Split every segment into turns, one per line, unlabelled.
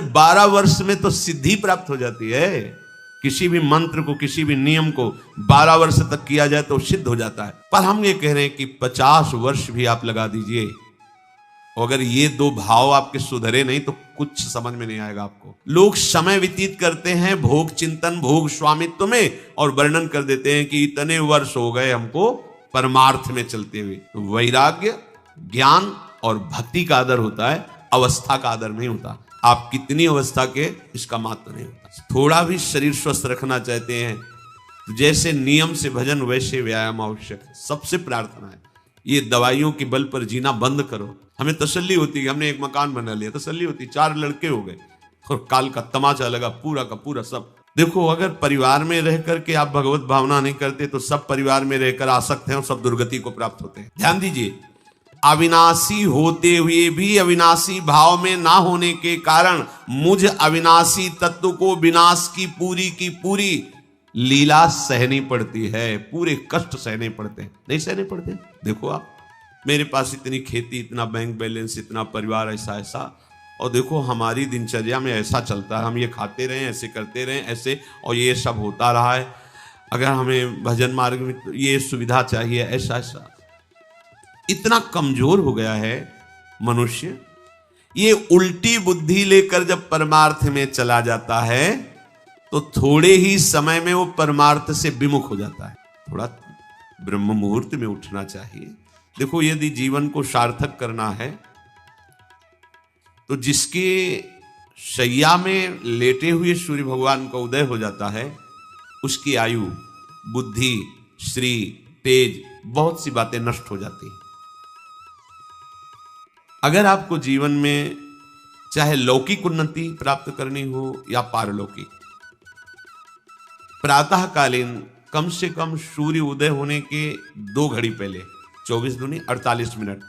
12 वर्ष में तो सिद्धि प्राप्त हो जाती है। किसी भी मंत्र को, किसी भी नियम को 12 वर्ष तक किया जाए तो सिद्ध हो जाता है। पर हम ये कह रहे हैं कि 50 वर्ष भी आप लगा दीजिए, अगर ये दो भाव आपके सुधरे नहीं तो कुछ समझ में नहीं आएगा आपको। लोग समय व्यतीत करते हैं भोग चिंतन, भोग स्वामित्व में, और वर्णन कर देते हैं कि इतने वर्ष हो गए हमको परमार्थ में चलते हुए। तो वैराग्य, ज्ञान और भक्ति का आदर होता है, अवस्था का आदर नहीं होता। आप कितनी अवस्था के, इसका महत्व नहीं होता। थोड़ा भी शरीर स्वस्थ रखना चाहते हैं तो जैसे नियम से भजन वैसे व्यायाम आवश्यक है। सबसे प्रार्थना है, ये दवाइयों के बल पर जीना बंद करो। हमें तसल्ली होती है, हमने एक मकान बना लिया, तसल्ली होती, 4 लड़के हो गए और काल का तमाचा लगा पूरा का पूरा सब। देखो, अगर परिवार में रह करके आप भगवत भावना नहीं करते तो सब परिवार में रहकर आसक्त हैं और सब दुर्गति को प्राप्त होते हैं। ध्यान दीजिए, अविनाशी होते हुए भी अविनाशी भाव में ना होने के कारण मुझ अविनाशी तत्व को विनाश की पूरी लीला सहनी पड़ती है। पूरे कष्ट सहने पड़ते हैं, नहीं सहने पड़ते। देखो आप, मेरे पास इतनी खेती, इतना बैंक बैलेंस, इतना परिवार, ऐसा, और देखो हमारी दिनचर्या में ऐसा चलता है, हम ये खाते रहे, ऐसे करते रहे, ऐसे, और ये सब होता रहा है। अगर हमें भजन मार्ग में ये सुविधा चाहिए, ऐसा। इतना कमजोर हो गया है मनुष्य। ये उल्टी बुद्धि लेकर जब परमार्थ में चला जाता है तो थोड़े ही समय में वो परमार्थ से विमुख हो जाता है। थोड़ा ब्रह्म मुहूर्त में उठना चाहिए। देखो, यदि जीवन को सार्थक करना है तो जिसके शैया में लेटे हुए सूर्य भगवान का उदय हो जाता है, उसकी आयु, बुद्धि, श्री, तेज, बहुत सी बातें नष्ट हो जाती हैं। अगर आपको जीवन में चाहे लौकिक उन्नति प्राप्त करनी हो या पारलौकिक, प्रातःकालीन कम से कम सूर्य उदय होने के 2 घड़ी पहले, 24 दूनी 48 मिनट,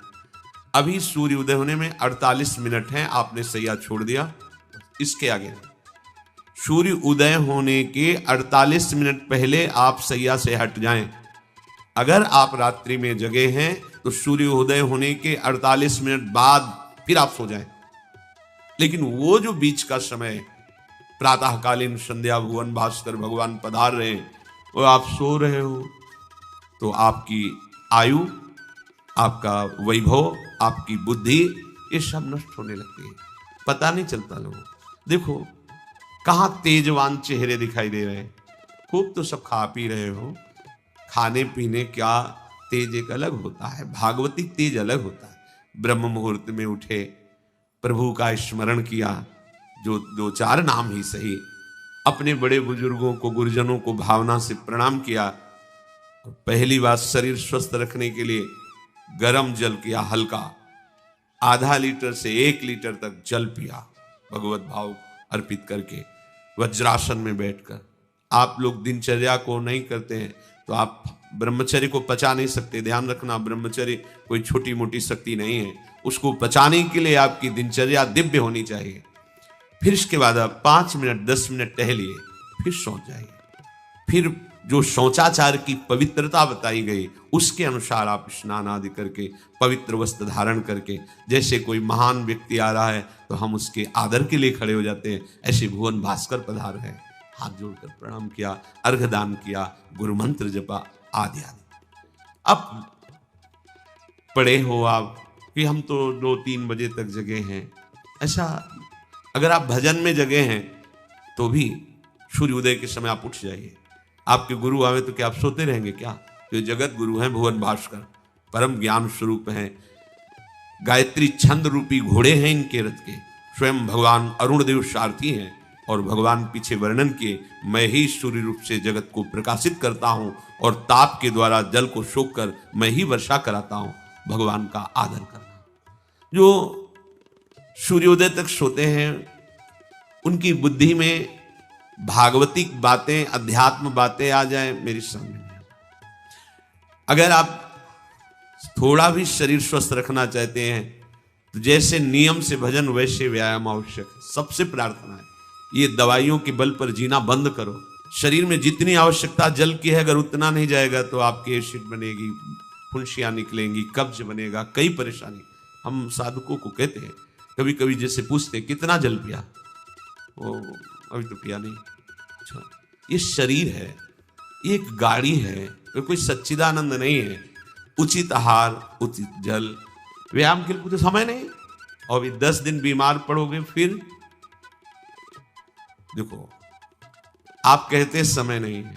अभी सूर्य उदय होने में 48 मिनट हैं, आपने सैया छोड़ दिया, इसके आगे सूर्य उदय होने के 48 मिनट पहले आप सैया से हट जाएं। अगर आप रात्रि में जगे हैं तो सूर्य उदय होने के 48 मिनट बाद फिर आप सो जाएं। लेकिन वो जो बीच का समय, प्रातःकालीन संध्या भुवन भास्कर भगवान पधार रहे हैं, वो आप सो रहे हो, तो आपकी आयु, आपका वैभव, आपकी बुद्धि, ये सब नष्ट होने लगती है, पता नहीं चलता लोगों। देखो कहाँ तेजवान चेहरे दिखाई दे रहे हैं। खूब तो सब खा पी रहे हो, खाने पीने क्या तेज एक अलग होता है, भागवती तेज अलग होता है। ब्रह्म मुहूर्त में उठे, प्रभु का स्मरण किया, जो 2-4 नाम ही सही, अपने बड़े बुजुर्गों को, गुरुजनों को भावना से प्रणाम किया। पहली बात, शरीर स्वस्थ रखने के लिए गर्म जल किया, हल्का, आधा लीटर से 1 लीटर तक जल पिया, भगवत भाव अर्पित करके, वज्रासन में बैठकर। आप लोग दिनचर्या को नहीं करते हैं तो आप ब्रह्मचर्य को पचा नहीं सकते। ध्यान रखना, ब्रह्मचर्य कोई छोटी मोटी शक्ति नहीं है, उसको पचाने के लिए आपकी दिनचर्या दिव्य होनी चाहिए। फिर इसके बाद आप 5 मिनट 10 मिनट टहलिए, फिर सो जाइए। फिर जो शौचाचार की पवित्रता बताई गई उसके अनुसार आप स्नान आदि करके, पवित्र वस्त्र धारण करके, जैसे कोई महान व्यक्ति आ रहा है तो हम उसके आदर के लिए खड़े हो जाते हैं, ऐसे भुवन भास्कर पधार हैं, हाथ जोड़कर प्रणाम किया, अर्घदान किया, गुरु मंत्र जपा, आदि आदि। अब पड़े हो आप कि हम तो 2-3 बजे तक जगे हैं, ऐसा अगर आप भजन में जगे हैं तो भी सूर्य उदय के समय आप उठ जाइए। आपके गुरु आवे तो क्या आप सोते रहेंगे क्या? तो जगत गुरु हैं भुवन भास्कर, परम ज्ञान स्वरूप हैं, गायत्री छंद रूपी घोड़े हैं इनके रथ के, स्वयं भगवान अरुण देव सारथी हैं। और भगवान पीछे वर्णन किए, मैं ही सूर्य रूप से जगत को प्रकाशित करता हूं और ताप के द्वारा जल को सोख कर मैं ही वर्षा कराता हूं। भगवान का आदर करना। जो सूर्योदय तक सोते हैं उनकी बुद्धि में भागवतिक बातें, अध्यात्म बातें आ जाएं, मेरी समझ में। अगर आप थोड़ा भी शरीर स्वस्थ रखना चाहते हैं तो जैसे नियम से भजन वैसे व्यायाम आवश्यक है। सबसे प्रार्थना है, ये दवाइयों के बल पर जीना बंद करो। शरीर में जितनी आवश्यकता जल की है, अगर उतना नहीं जाएगा तो आपकी एसिड बनेगी, फुंसियां निकलेंगी, कब्ज बनेगा, कई परेशानी। हम साधकों को कहते हैं, कभी कभी जैसे पूछते कितना जल पिया, वो अभी तो पिया नहीं। अच्छा, ये शरीर है, ये एक गाड़ी है, ये कोई सच्चिदानंद नहीं है। उचित आहार, उचित जल, व्यायाम के लिए तो समय नहीं। और अभी 10 दिन बीमार पड़ोगे फिर देखो, आप कहते हैं समय नहीं है।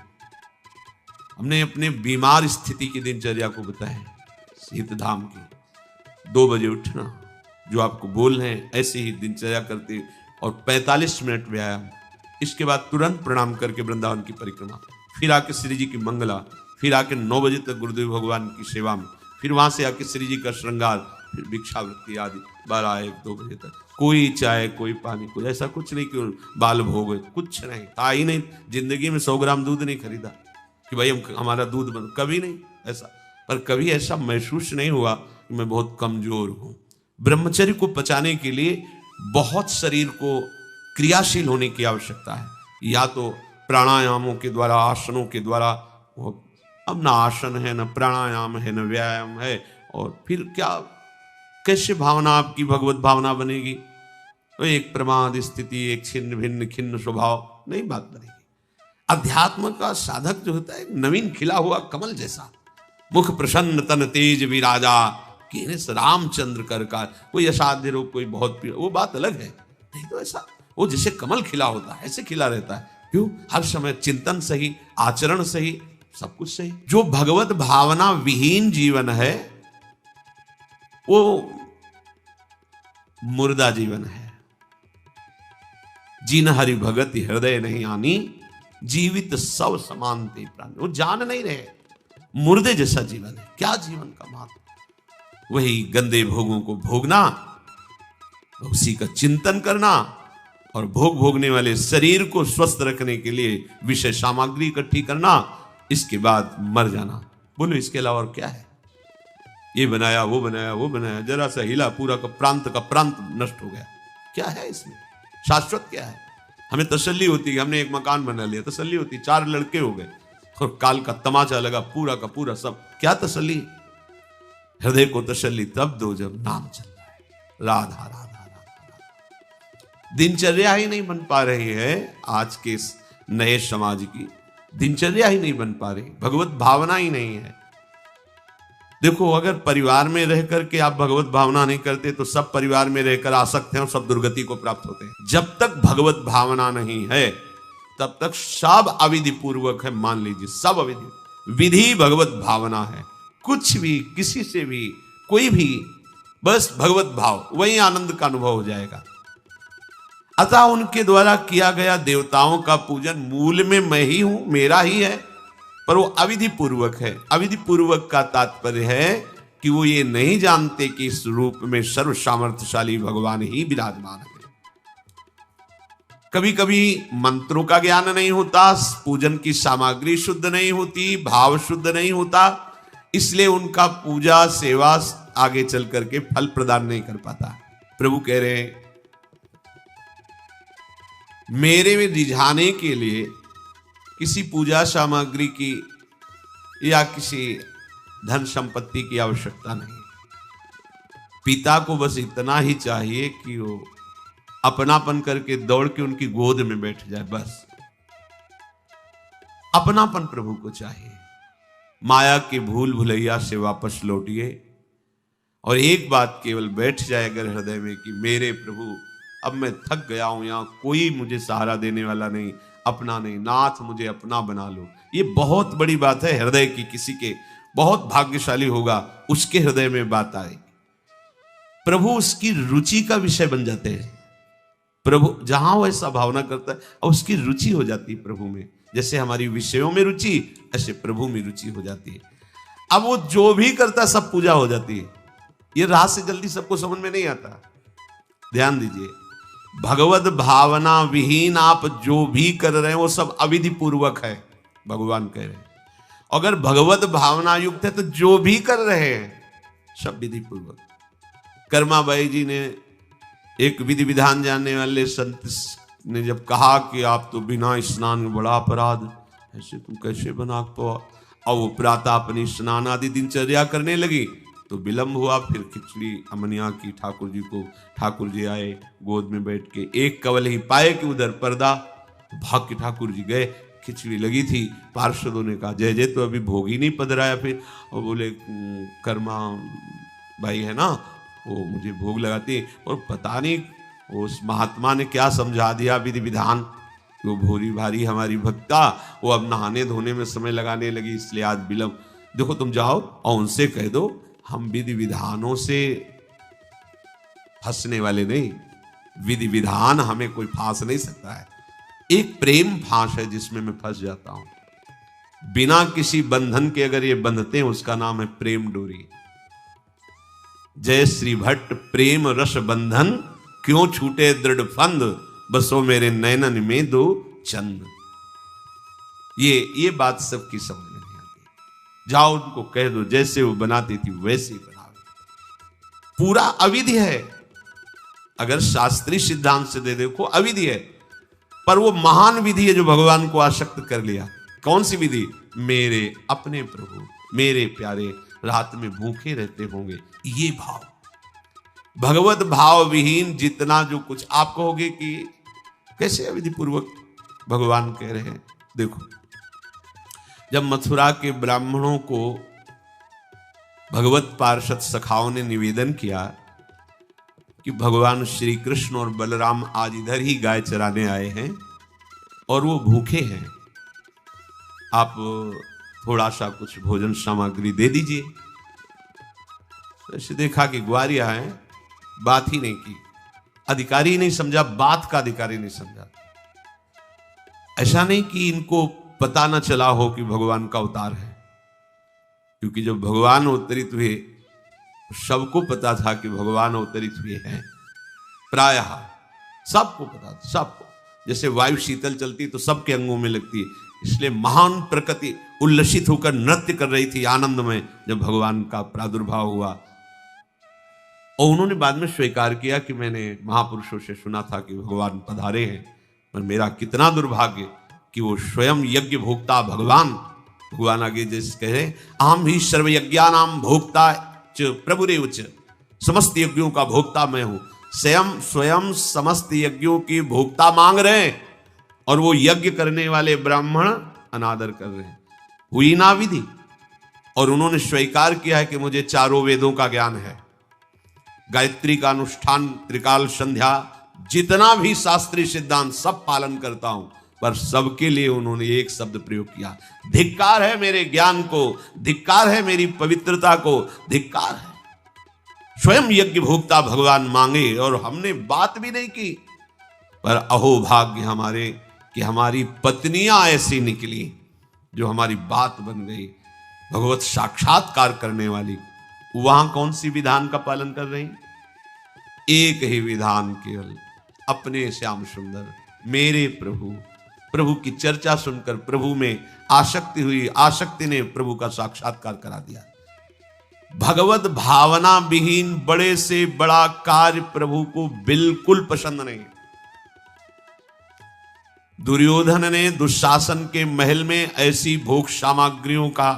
हमने अपने बीमार स्थिति की दिनचर्या को बताया, सीतधाम की 2 बजे उठना, जो आपको बोल रहे हैं ऐसे ही दिनचर्या करते, और 45 मिनट व्यायाम, इसके बाद तुरंत प्रणाम करके वृंदावन की परिक्रमा, फिर आके श्री जी की मंगला, फिर आके 9 बजे तक गुरुदेव भगवान की सेवा में, फिर वहां से आके श्री जी का श्रृंगार, फिर भिक्षावृत्ति आदि 12-1-2 बजे तक। कोई चाय, कोई पानी, कोई ऐसा कुछ नहीं कि बाल भोग, कुछ नहीं था ही नहीं। जिंदगी में 100 ग्राम दूध नहीं खरीदा कि भाई हमारा दूध बंद, कभी नहीं ऐसा। पर कभी ऐसा महसूस नहीं हुआ कि मैं बहुत कमजोर हूं। ब्रह्मचर्य को पचाने के लिए बहुत शरीर को क्रियाशील होने की आवश्यकता है, या तो प्राणायामों के द्वारा, आसनों के द्वारा। अब ना आसन है, ना प्राणायाम है, ना व्यायाम है, और फिर क्या, कैसे भावना आपकी भगवत भावना बनेगी? तो एक प्रमाद स्थिति, एक छिन्न भिन्न खिन्न स्वभाव, नहीं बात बनेगी। अध्यात्म का साधक जो होता है, नवीन खिला हुआ कमल जैसा, मुख प्रसन्न तन तेज विराजा, रामचंद्र कर का। कोई असाध्य रोग, कोई बहुत पीड़ा, वो बात अलग है। नहीं तो ऐसा वो जैसे कमल खिला होता है ऐसे खिला रहता है। क्यों? हर समय चिंतन सही, आचरण सही, सब कुछ सही। जो भगवत भावना विहीन जीवन है वो मुर्दा जीवन है। जिन हरि भगति हृदय नहीं आनी, जीवित सब समानते प्राण। वो जान नहीं रहे, मुर्दे जैसा जीवन है। क्या जीवन का महत्व? वही गंदे भोगों को भोगना, उसी का चिंतन करना, और भोग भोगने वाले शरीर को स्वस्थ रखने के लिए विषय सामग्री इकट्ठी करना, इसके बाद मर जाना। बोलो इसके अलावा और क्या है? ये बनाया, वो बनाया, वो बनाया, जरा सा हिला, पूरा का प्रांत नष्ट हो गया। क्या है इसमें? शाश्वत क्या है? हमें तसल्ली होती है, हमने एक मकान बना लिया, तसल्ली होती, 4 लड़के हो गए और काल का तमाचा लगा, पूरा का पूरा सब। क्या तसल्ली? हृदय को तसल्ली तब दो जब नाम चल रहा है, राधा राधा राधा। दिनचर्या ही नहीं बन पा रही है आज के इस नए समाज की, दिनचर्या ही नहीं बन पा रही, भगवत भावना ही नहीं है। देखो, अगर परिवार में रह करके आप भगवत भावना नहीं करते तो सब परिवार में रहकर आसक्त हैं और सब दुर्गति को प्राप्त होते हैं। जब तक भगवत भावना नहीं है तब तक सब अविधि पूर्वक है। मान लीजिए सब अविधि, विधि भगवत भावना है। कुछ भी, किसी से भी, कोई भी, बस भगवत भाव, वही आनंद का अनुभव हो जाएगा। अतः उनके द्वारा किया गया देवताओं का पूजन मूल में मैं ही हूं, मेरा ही है, पर वो अविधि पूर्वक है। अविधि पूर्वक का तात्पर्य है कि वो ये नहीं जानते कि इस रूप में सर्व सामर्थ्यशाली भगवान ही विराजमान है। कभी कभी मंत्रों का ज्ञान नहीं होता, पूजन की सामग्री शुद्ध नहीं होती, भाव शुद्ध नहीं होता, इसलिए उनका पूजा सेवा आगे चल करके फल प्रदान नहीं कर पाता। प्रभु कह रहे हैं, मेरे में रिझाने के लिए किसी पूजा सामग्री की या किसी धन संपत्ति की आवश्यकता नहीं। पिता को बस इतना ही चाहिए कि वो अपनापन करके दौड़ के उनकी गोद में बैठ जाए, बस अपनापन प्रभु को चाहिए। माया के भूल भुलैया से वापस लौटिए और एक बात केवल बैठ जाए अगर हृदय में कि मेरे प्रभु, अब मैं थक गया हूं, यहां कोई मुझे सहारा देने वाला नहीं, अपना नहीं, नाथ मुझे अपना बना लो। ये बहुत बड़ी बात है हृदय की। किसी के बहुत भाग्यशाली होगा उसके हृदय में बात आएगी, प्रभु उसकी रुचि का विषय बन जाते हैं। प्रभु जहां वो ऐसा भावना करता है और उसकी रुचि हो जाती है प्रभु में। जैसे हमारी विषयों में रुचि, ऐसे प्रभु में रुचि हो जाती है। अब वो जो भी करता सब पूजा हो जाती है। ये रहस्य जल्दी सबको समझ में नहीं आता। ध्यान दीजिए, भगवत भावना विहीन आप जो भी कर रहे हैं वो सब अविधि पूर्वक है, भगवान कह रहे हैं। अगर भगवत भावना युक्त है तो जो भी कर रहे हैं सब विधि पूर्वक। कर्माबाई जी ने, एक विधि विधान जानने वाले संत ने जब कहा कि आप तो बिना स्नान में बड़ा अपराध, ऐसे तुम कैसे बना पाओ, और वो प्रातः अपनी स्नान आदि दिनचर्या करने लगी तो विलंब हुआ। फिर खिचड़ी अमनिया की ठाकुर जी को, ठाकुर जी आए गोद में बैठ के, एक कवल ही पाए कि उधर पर्दा, भाग के ठाकुर जी गए। खिचड़ी लगी थी, पार्षदों ने कहा जय जय तो अभी भोग ही नहीं पधराया। फिर और बोले कर्मा भाई है ना, वो मुझे भोग लगाती है। और पता नहीं उस महात्मा ने क्या समझा दिया विधि विधान, वो भोरी भारी हमारी भक्ता, वो अब नहाने धोने में समय लगाने लगी, इसलिए आज विलंब। देखो तुम जाओ और उनसे कह दो हम विधि विधानों से फंसने वाले नहीं, विधि विधान हमें कोई फांस नहीं सकता है। एक प्रेम फांस है जिसमें मैं फंस जाता हूं। बिना किसी बंधन के अगर ये बंधते हैं उसका नाम है प्रेम डोरी। जय श्री भट्ट प्रेम रस बंधन, क्यों छूटे दृढ़ फंद, बसो मेरे नैनन में दो चंद। ये बात सबकी समझ में नहीं आती। जाओ उनको कह दो जैसे वो बनाती थी वैसे ही बनाओ। पूरा अविधि है, अगर शास्त्रीय सिद्धांत से दे देखो अविधि है, पर वो महान विधि है जो भगवान को आसक्त कर लिया। कौन सी विधि? मेरे अपने प्रभु, मेरे प्यारे रात में भूखे रहते होंगे, ये भाव। भगवत भाव विहीन जितना जो कुछ आप कहोगे कि कैसे अविधि पूर्वक भगवान कह रहे हैं। देखो जब मथुरा के ब्राह्मणों को भगवत पार्षद सखाओं ने निवेदन किया कि भगवान श्री कृष्ण और बलराम आज इधर ही गाय चराने आए हैं और वो भूखे हैं, आप थोड़ा सा कुछ भोजन सामग्री दे दीजिए। ऐसे देखा कि ग्वारिया है, बात ही नहीं की, अधिकारी ही नहीं समझा, बात का अधिकारी नहीं समझा। ऐसा नहीं कि इनको पता न चला हो कि भगवान का अवतार है, क्योंकि जब भगवान अवतरित हुए सबको पता था कि भगवान अवतरित हुए हैं। प्रायः सबको पता था, सबको। जैसे वायु शीतल चलती तो सबके अंगों में लगती है, इसलिए महान प्रकृति उल्लसित होकर नृत्य कर रही थी आनंद में जब भगवान का प्रादुर्भाव हुआ। और उन्होंने बाद में स्वीकार किया कि मैंने महापुरुषों से सुना था कि भगवान पधारे हैं, पर मेरा कितना दुर्भाग्य कि वो स्वयं यज्ञ भोक्ता भगवान आगे जैसे कह रहे आम ही सर्व यज्ञानाम भोक्ता प्रभुरेव च, समस्त यज्ञों का भोक्ता मैं हूं। स्वयं समस्त यज्ञों की भोक्ता मांग रहे हैं और वो यज्ञ करने वाले ब्राह्मण अनादर कर रहे हैं। हुई ना विधि। और उन्होंने स्वीकार किया है कि मुझे चारों वेदों का ज्ञान है, गायत्री का अनुष्ठान, त्रिकाल संध्या, जितना भी शास्त्रीय सिद्धांत सब पालन करता हूं, पर सबके लिए उन्होंने एक शब्द प्रयोग किया, धिक्कार है मेरे ज्ञान को, धिक्कार है मेरी पवित्रता को, धिक्कार है। स्वयं यज्ञ भोक्ता भगवान मांगे और हमने बात भी नहीं की। पर अहो भाग्य हमारे कि हमारी पत्नियां ऐसी निकली जो हमारी बात बन गई, भगवत साक्षात्कार करने वाली। वहां कौन सी विधान का पालन कर रही? एक ही विधान, केवल अपने श्याम सुंदर मेरे प्रभु। प्रभु की चर्चा सुनकर प्रभु में आसक्ति हुई, आसक्ति ने प्रभु का साक्षात्कार करा दिया। भगवत भावना विहीन बड़े से बड़ा कार्य प्रभु को बिल्कुल पसंद नहीं। दुर्योधन ने दुशासन के महल में ऐसी भोग सामग्रियों का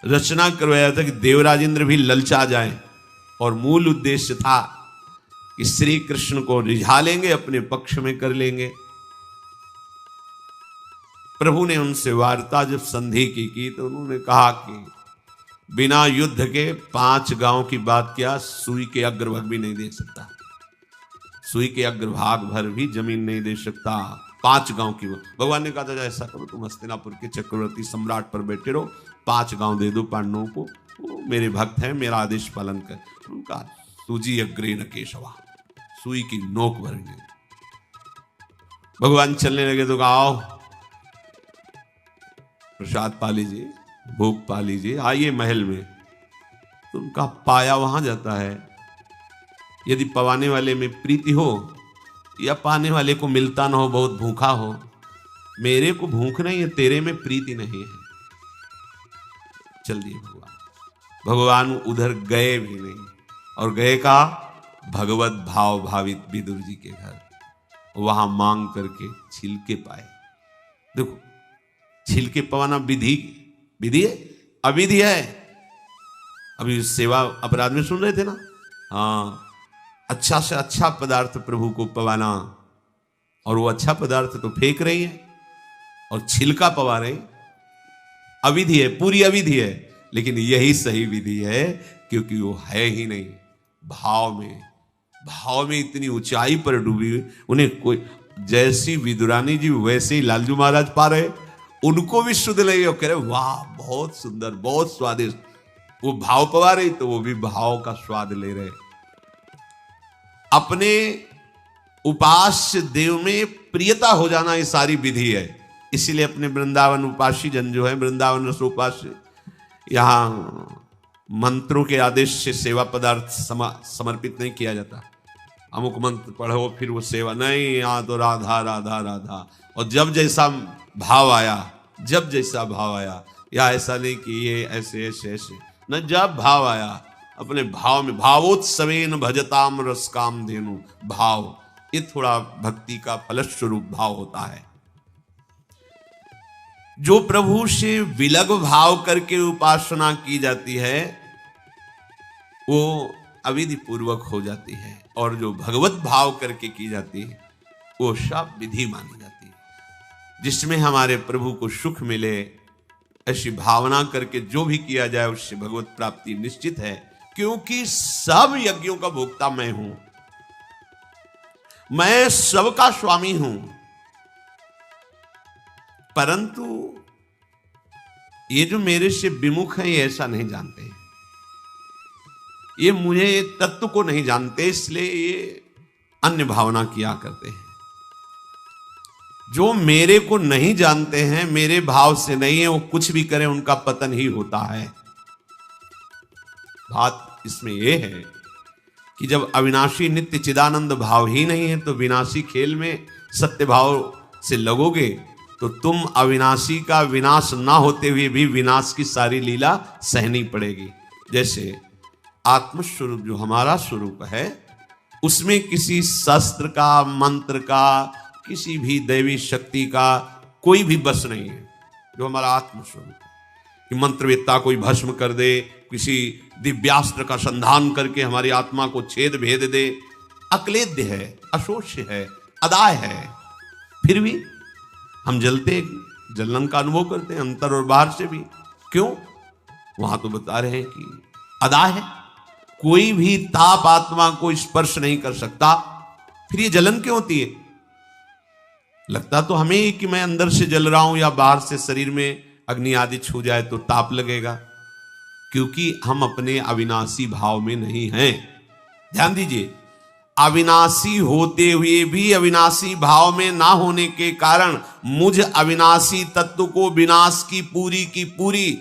रचना करवाया था कि देवराजेंद्र भी ललचा जाए, और मूल उद्देश्य था कि श्री कृष्ण को रिझा लेंगे, अपने पक्ष में कर लेंगे। प्रभु ने उनसे वार्ता जब संधि की तो उन्होंने कहा कि बिना युद्ध के 5 गांव की बात क्या, सुई के अग्रभाग भी नहीं दे सकता, सुई के अग्रभाग भर भी जमीन नहीं दे सकता। 5 गांव की भगवान ने कहा था ऐसा करो तुम हस्तिनापुर के चक्रवर्ती सम्राट पर बैठे रहो, 5 गांव दे दो पांडवों को, वो मेरे भक्त हैं, मेरा आदेश पालन कर। उनका सूजी अग्रे न केशवा, सुई की नोक भरेंगे। भगवान चलने लगे तो कहा आओ प्रसाद पा लीजिए, भोग पा लीजिए, आइए महल में। तो उनका पाया वहां जाता है। यदि पवाने वाले में प्रीति हो या पाने वाले को मिलता ना हो, बहुत भूखा हो, मेरे को भूख नहीं है, तेरे में प्रीति नहीं है, चल दिए भगवान। भगवान उधर गए भी नहीं, और गए कहा भगवत भाव भावित विदुर जी के घर, वहां मांग करके छिलके पाए। देखो छिलके पवाना विधि है, अविधि है। अभी सेवा अपराध में सुन रहे थे ना। हाँ, अच्छा से अच्छा पदार्थ प्रभु को पवाना, और वो अच्छा पदार्थ तो फेंक रही है और छिलका पवा रही। अविधि है, पूरी अविधि है, लेकिन यही सही विधि है, क्योंकि वो है ही नहीं भाव में। भाव में इतनी ऊंचाई पर डूबी, उन्हें कोई, जैसी विदुरानी जी वैसे ही लालजू महाराज पा रहे, उनको भी शुद्ध लगे और कह रहे वाह बहुत सुंदर, बहुत स्वादिष्ट। वो भाव पवा रही तो वो भी भाव का स्वाद ले रहे। अपने उपास्य देव में प्रियता हो जाना ये सारी विधि है। इसीलिए अपने वृंदावन उपासी जन जो है, वृंदावन रसोपास्य, यहां मंत्रों के आदेश से सेवा पदार्थ समर्पित नहीं किया जाता। अमुक मंत्र पढ़ो फिर वो सेवा नहीं, यहाँ तो राधा राधा राधा। और जब जैसा भाव आया, जब जैसा भाव आया, या ऐसा नहीं कि ये ऐसे ऐसे ऐसे न, जब भाव आया अपने भाव में, भावोत्सवेन भजताम रस काम धेनु। भाव ये थोड़ा भक्ति का फलस्वरूप भाव होता है। जो प्रभु से विलग भाव करके उपासना की जाती है वो अविधि पूर्वक हो जाती है, और जो भगवत भाव करके की जाती है वो सब विधि मानी जाती है, जिसमें हमारे प्रभु को सुख मिले। ऐसी भावना करके जो भी किया जाए उससे भगवत प्राप्ति निश्चित है, क्योंकि सब यज्ञों का भोक्ता मैं हूं, मैं सबका स्वामी हूं। परंतु ये जो मेरे से विमुख हैं ये ऐसा नहीं जानते, ये मुझे तत्व को नहीं जानते, इसलिए ये अन्य भावना किया करते हैं। जो मेरे को नहीं जानते हैं, मेरे भाव से नहीं है, वो कुछ भी करें उनका पतन ही होता है। बात इसमें यह है कि जब अविनाशी नित्य चिदानंद भाव ही नहीं है, तो विनाशी खेल में सत्य भाव से लगोगे तो तुम अविनाशी का विनाश ना होते हुए भी विनाश की सारी लीला सहनी पड़ेगी। जैसे आत्मस्वरूप जो हमारा स्वरूप है, उसमें किसी शस्त्र का, मंत्र का, किसी भी दैवी शक्ति का कोई भी बस नहीं है। जो हमारा आत्मस्वरूप है कि मंत्रवेत्ता कोई भस्म कर दे, किसी दिव्यास्त्र का संधान करके हमारी आत्मा को छेद भेद दे, अक्लेद्य है, अशोष्य है, अदाय है, फिर भी हम जलते, जलन का अनुभव करते हैं अंतर और बाहर से भी। क्यों? वहां तो बता रहे हैं कि अदाय है, कोई भी ताप आत्मा को स्पर्श नहीं कर सकता, फिर ये जलन क्यों होती है? लगता तो हमें कि मैं अंदर से जल रहा हूं या बाहर से शरीर में अग्नि आदि छू जाए तो ताप लगेगा, क्योंकि हम अपने अविनाशी भाव में नहीं हैं। ध्यान दीजिए, अविनाशी होते हुए भी अविनाशी भाव में ना होने के कारण मुझ अविनाशी तत्व को विनाश की पूरी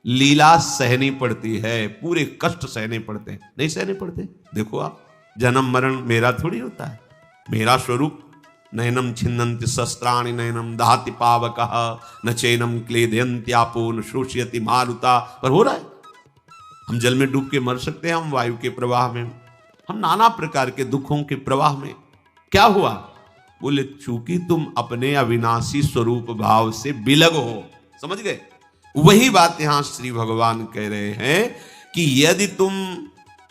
लीला सहनी पड़ती है, पूरे कष्ट सहने पड़ते हैं। नहीं सहने पड़ते? देखो आप, जन्म मरण मेरा थोड़ी होता है, मेरा स्वरूप नयनम छिन्नन्ति शस्त्राणि नयनम दहाति पावकः न चैनम क्लेदयन्त्यापो न शोषयति मारुता, पर हो रहा है। हम जल में डूब के मर सकते हैं, हम वायु के प्रवाह में, हम नाना प्रकार के दुखों के प्रवाह में। क्या हुआ? बोले चूंकि तुम अपने अविनाशी स्वरूप भाव से विलग हो। समझ गए? वही बात यहां श्री भगवान कह रहे हैं कि यदि तुम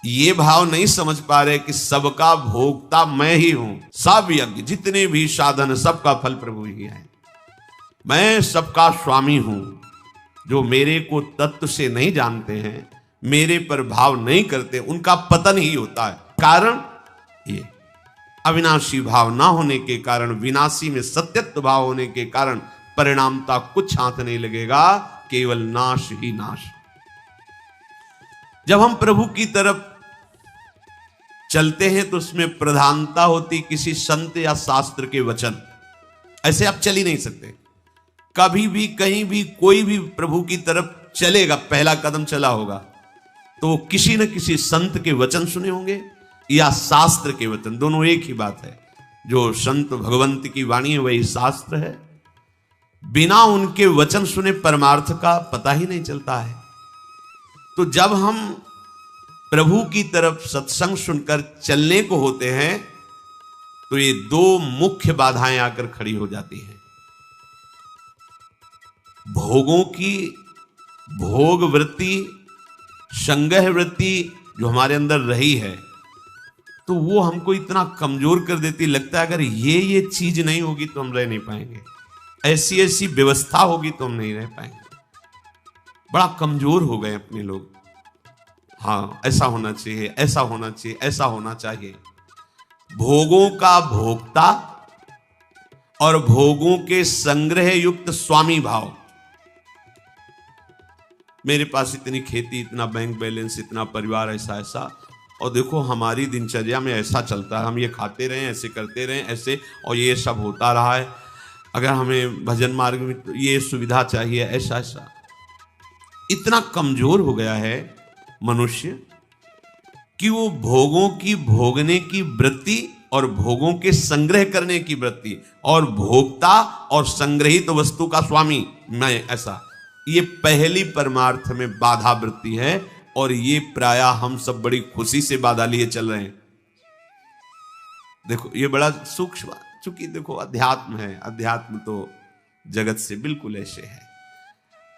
ये भाव नहीं समझ पा रहे कि सबका भोक्ता मैं ही हूं, सब यज्ञ जितने भी साधन सबका फल प्रभु ही है, मैं सबका स्वामी हूं। जो मेरे को तत्व से नहीं जानते हैं, मेरे पर भाव नहीं करते, उनका पतन ही होता है। कारण ये अविनाशी भाव ना होने के कारण, विनाशी में सत्यत्व भाव होने के कारण परिणामता कुछ हाथ नहीं लगेगा, केवल नाश ही नाश। जब हम प्रभु की तरफ चलते हैं तो उसमें प्रधानता होती किसी संत या शास्त्र के वचन। ऐसे आप चल ही नहीं सकते। कभी भी कहीं भी कोई भी प्रभु की तरफ चलेगा, पहला कदम चला होगा तो किसी न किसी संत के वचन सुने होंगे या शास्त्र के वचन, दोनों एक ही बात है। जो संत भगवंत की वाणी है वही शास्त्र है। बिना उनके वचन सुने परमार्थ का पता ही नहीं चलता है। तो जब हम प्रभु की तरफ सत्संग सुनकर चलने को होते हैं तो ये दो मुख्य बाधाएं आकर खड़ी हो जाती हैं। भोगों की भोग वृत्ति संग्रह वृत्ति जो हमारे अंदर रही है तो वो हमको इतना कमजोर कर देती, लगता है अगर ये चीज नहीं होगी तो हम रह नहीं पाएंगे, ऐसी ऐसी व्यवस्था होगी तो हम नहीं रह पाएंगे। बड़ा कमजोर हो गए अपने लोग। हाँ, ऐसा होना चाहिए, ऐसा होना चाहिए, ऐसा होना चाहिए। भोगों का भोक्ता और भोगों के संग्रह युक्त स्वामी भाव। मेरे पास इतनी खेती, इतना बैंक बैलेंस, इतना परिवार, ऐसा ऐसा, और देखो हमारी दिनचर्या में ऐसा चलता है, हम ये खाते रहे, ऐसे करते रहे, ऐसे, और ये सब होता रहा है। अगर हमें भजन मार्ग में तो ये सुविधा चाहिए, ऐसा ऐसा। इतना कमजोर हो गया है मनुष्य कि वो भोगों की भोगने की वृत्ति और भोगों के संग्रह करने की वृत्ति और भोक्ता और संग्रहित वस्तु का स्वामी मैं, ऐसा, ये पहली परमार्थ में बाधा वृत्ति है। और ये प्रायः हम सब बड़ी खुशी से बाधा लिए चल रहे हैं। देखो ये बड़ा सूक्ष्म, चूंकि देखो अध्यात्म है, अध्यात्म तो जगत से बिल्कुल ऐसे है।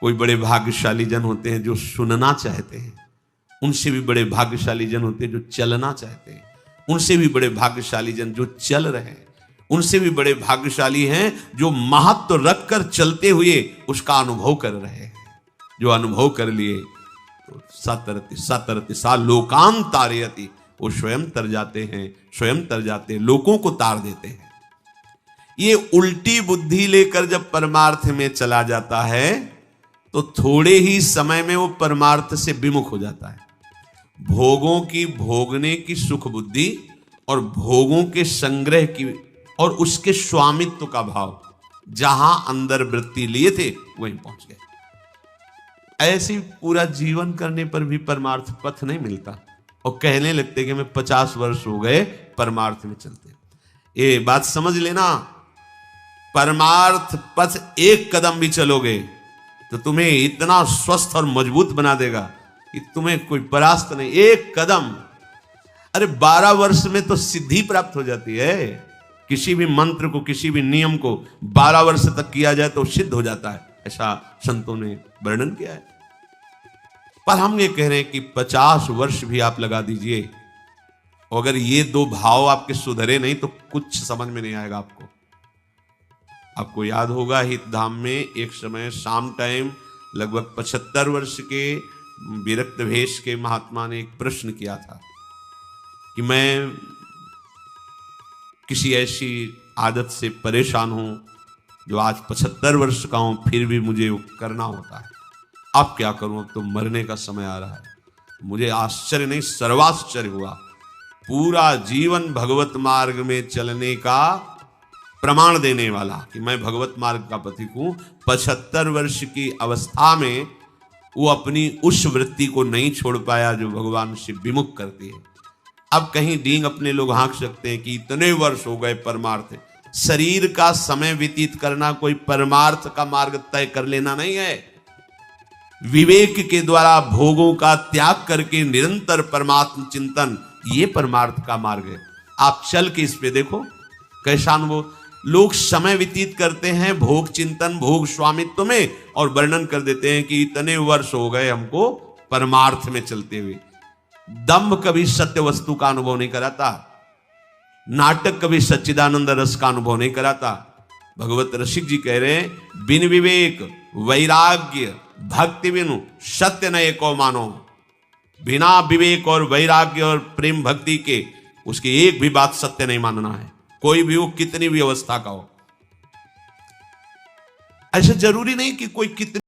कोई बड़े भाग्यशाली जन होते हैं जो सुनना चाहते हैं, उनसे भी बड़े भाग्यशाली जन होते हैं जो चलना चाहते हैं, उनसे भी बड़े भाग्यशाली जन जो चल रहे हैं, उनसे भी बड़े भाग्यशाली हैं जो महत्व रखकर चलते हुए उसका अनुभव कर रहे हैं। जो अनुभव कर लिए तो सतरति सतरति सा लोकान तारयति, वो स्वयं तर जाते हैं, स्वयं तर जाते हैं, लोगों को तार देते हैं। ये उल्टी बुद्धि लेकर जब परमार्थ में चला जाता है तो थोड़े ही समय में वो परमार्थ से विमुख हो जाता है। भोगों की भोगने की सुख बुद्धि और भोगों के संग्रह की और उसके स्वामित्व का भाव, जहां अंदर वृत्ति लिए थे वहीं पहुंच गए। ऐसे पूरा जीवन करने पर भी परमार्थ पथ नहीं मिलता और कहने लगते कि मैं 50 वर्ष हो गए परमार्थ में चलते। ये बात समझ लेना, परमार्थ पथ एक कदम भी चलोगे तो तुम्हें इतना स्वस्थ और मजबूत बना देगा कि तुम्हें कोई परास्त नहीं। एक कदम, अरे 12 वर्ष में तो सिद्धि प्राप्त हो जाती है। किसी भी मंत्र को, किसी भी नियम को 12 वर्ष तक किया जाए तो सिद्ध हो जाता है, ऐसा संतों ने वर्णन किया है। पर हम ये कह रहे हैं कि 50 वर्ष भी आप लगा दीजिए, अगर ये दो भाव आपके सुधरे नहीं तो कुछ समझ में नहीं आएगा आपको। आपको याद होगा हित धाम में एक समय शाम टाइम लगभग 75 वर्ष के विरक्त भेष के महात्मा ने एक प्रश्न किया था कि मैं किसी ऐसी आदत से परेशान हूं जो आज 75 वर्ष का हूं, फिर भी मुझे करना होता है। अब क्या करूं, अब तो मरने का समय आ रहा है। मुझे आश्चर्य नहीं, सर्वाश्चर्य हुआ। पूरा जीवन भगवत मार्ग में चलने का प्रमाण देने वाला कि मैं भगवत मार्ग का पथिक हूं, 75 वर्ष की अवस्था में वो अपनी उस वृत्ति को नहीं छोड़ पाया जो भगवान से विमुख करती है। अब कहीं डींग अपने लोग हाँक सकते हैं कि इतने वर्ष हो गए परमार्थ। शरीर का समय व्यतीत करना कोई परमार्थ का मार्ग तय कर लेना नहीं है। विवेक के द्वारा भोगों का त्याग करके निरंतर परमात्म चिंतन, ये परमार्थ का मार्ग है। आप चल के इस पे देखो कैसा अनुभव। लोग समय व्यतीत करते हैं भोग चिंतन, भोग स्वामित्व में, और वर्णन कर देते हैं कि इतने वर्ष हो गए हमको परमार्थ में चलते हुए। दंभ कभी सत्य वस्तु का अनुभव नहीं कराता, नाटक कभी सच्चिदानंद रस का अनुभव नहीं कराता। भगवत रसिक जी कह रहे हैं, बिन विवेक वैराग्य भक्ति बिनु सत्य न एको मानो। बिना विवेक और वैराग्य और प्रेम भक्ति के उसकी एक भी बात सत्य नहीं मानना है, कोई भी हो, कितनी भी अवस्था का हो। ऐसा जरूरी नहीं कि कोई कितनी